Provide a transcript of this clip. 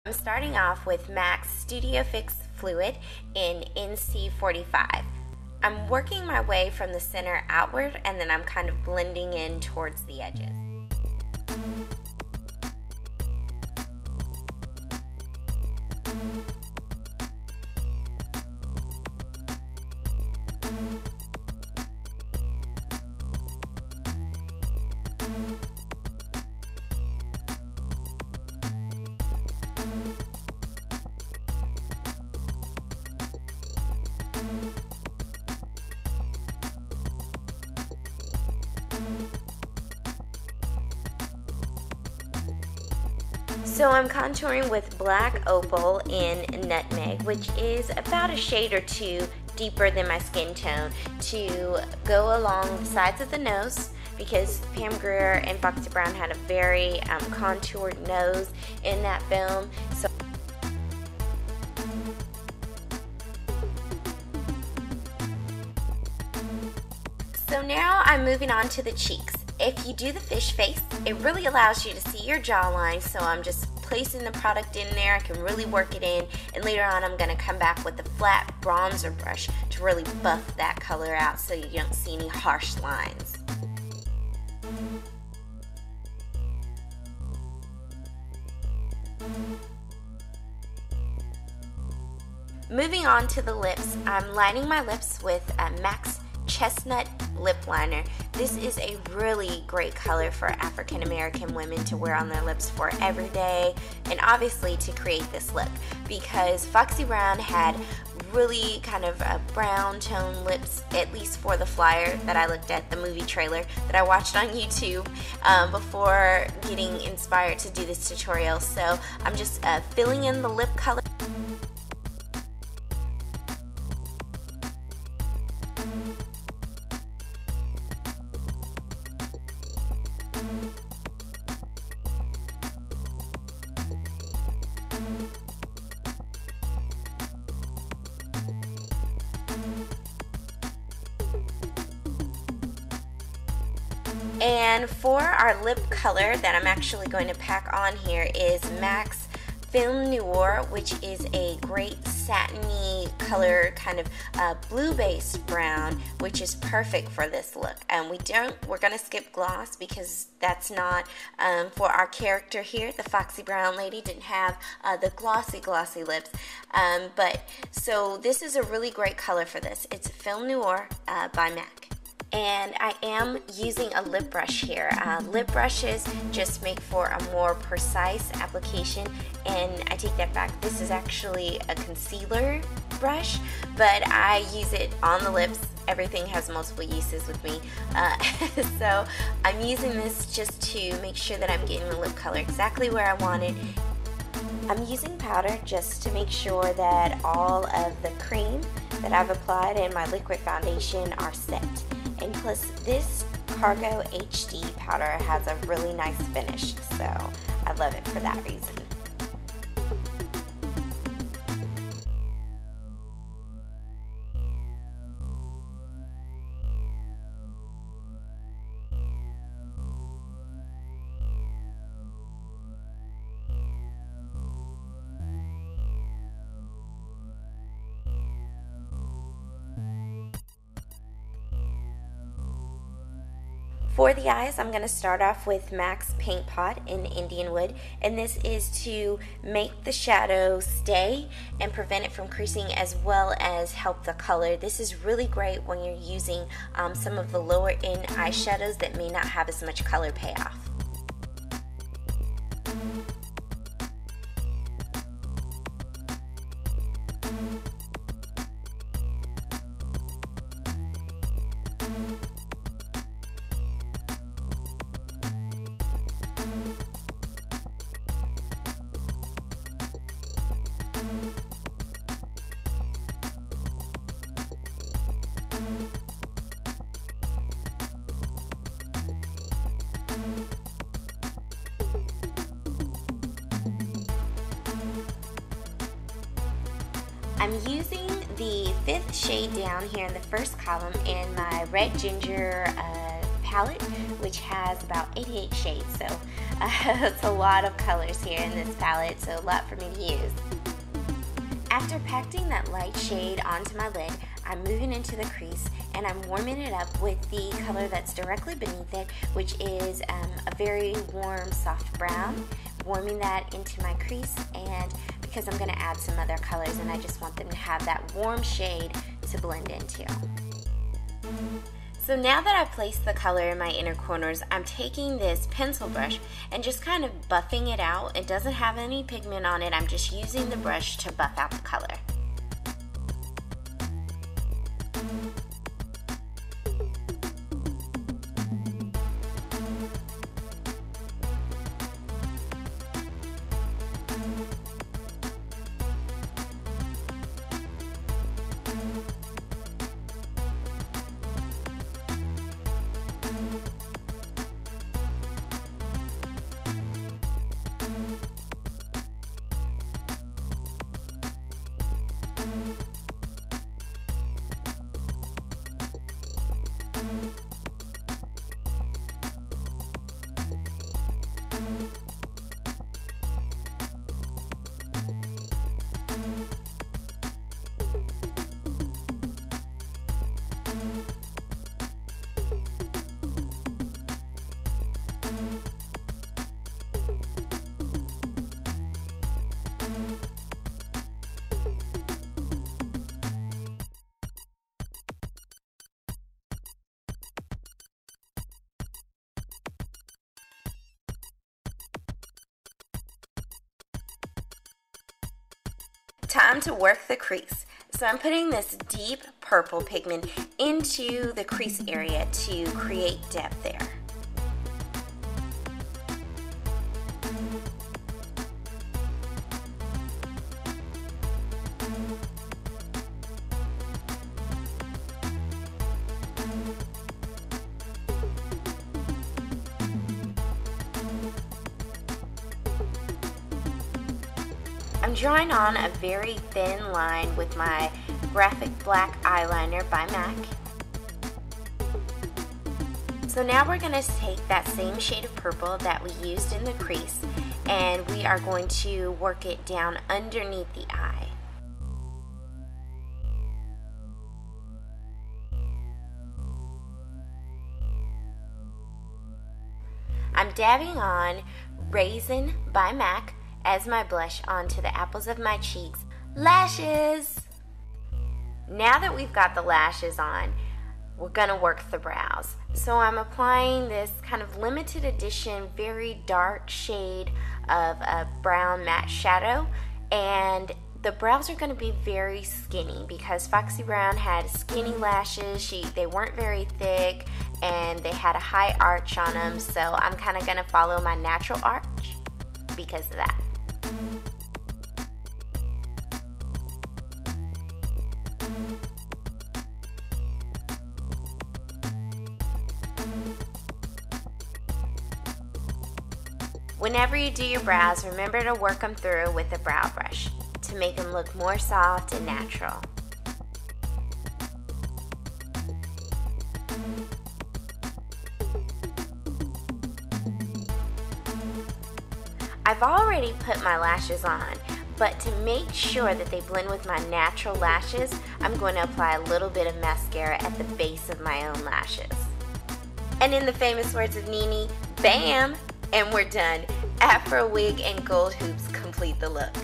I'm starting off with MAC's Studio Fix Fluid in NC45. I'm working my way from the center outward, and then I'm kind of blending in towards the edges. So I'm contouring with Black Opal in Nutmeg, which is about a shade or two deeper than my skin tone, to go along the sides of the nose, because Pam Grier and Foxy Brown had a very contoured nose in that film. So now I'm moving on to the cheeks. If you do the fish face, it really allows you to see your jawline, so I'm just placing the product in there. I can really work it in, and later on I'm going to come back with a flat bronzer brush to really buff that color out so you don't see any harsh lines. Moving on to the lips, I'm lining my lips with MAC's Chestnut Lip Liner. This is a really great color for African American women to wear on their lips for every day, and obviously to create this look, because Foxy Brown had really kind of a brown tone lips, at least for the flyer that I looked at, the movie trailer that I watched on YouTube before getting inspired to do this tutorial. So I'm just filling in the lip color. And for our lip color that I'm actually going to pack on here is MAC's Film Noir, which is a great satiny color, kind of blue-based brown, which is perfect for this look. And we're gonna skip gloss because that's not for our character here. The Foxy Brown lady didn't have the glossy lips, so this is a really great color for this. It's Film Noir by MAC. And I am using a lip brush here. Lip brushes just make for a more precise application, and I take that back. This is actually a concealer brush, but I use it on the lips. Everything has multiple uses with me. So I'm using this just to make sure that I'm getting the lip color exactly where I want it. I'm using powder just to make sure that all of the cream that I've applied in my liquid foundation are set. And plus, this Cargo HD powder has a really nice finish, so I love it for that reason. For the eyes, I'm going to start off with MAC's Paint Pot in Indian Wood, and this is to make the shadow stay and prevent it from creasing, as well as help the color. This is really great when you're using some of the lower end eyeshadows that may not have as much color payoff. I'm using the 5th shade down here in the first column in my Red Ginger palette, which has about 88 shades, so it's a lot of colors here in this palette, so a lot for me to use. After packing that light shade onto my lid, I'm moving into the crease and I'm warming it up with the color that's directly beneath it, which is a very warm, soft brown. Warming that into my crease, and because I'm going to add some other colors and I just want them to have that warm shade to blend into. So now that I've placed the color in my inner corners, I'm taking this pencil brush and just kind of buffing it out. It doesn't have any pigment on it, I'm just using the brush to buff out the color. Time to work the crease. So I'm putting this deep purple pigment into the crease area to create depth there. I'm drawing on a very thin line with my graphic black eyeliner by MAC. So now we're going to take that same shade of purple that we used in the crease and we are going to work it down underneath the eye. I'm dabbing on Raisin by MAC as my blush onto the apples of my cheeks. Lashes! Now that we've got the lashes on, we're gonna work the brows. So I'm applying this kind of limited edition, very dark shade of a brown matte shadow, and the brows are gonna be very skinny because Foxy Brown had skinny lashes. They weren't very thick and they had a high arch on them, so I'm kind of gonna follow my natural arch because of that. Whenever you do your brows, remember to work them through with a brow brush to make them look more soft and natural. I've already put my lashes on, but to make sure that they blend with my natural lashes, I'm going to apply a little bit of mascara at the base of my own lashes. And in the famous words of Nene, bam! And we're done. Afro wig and gold hoops complete the look.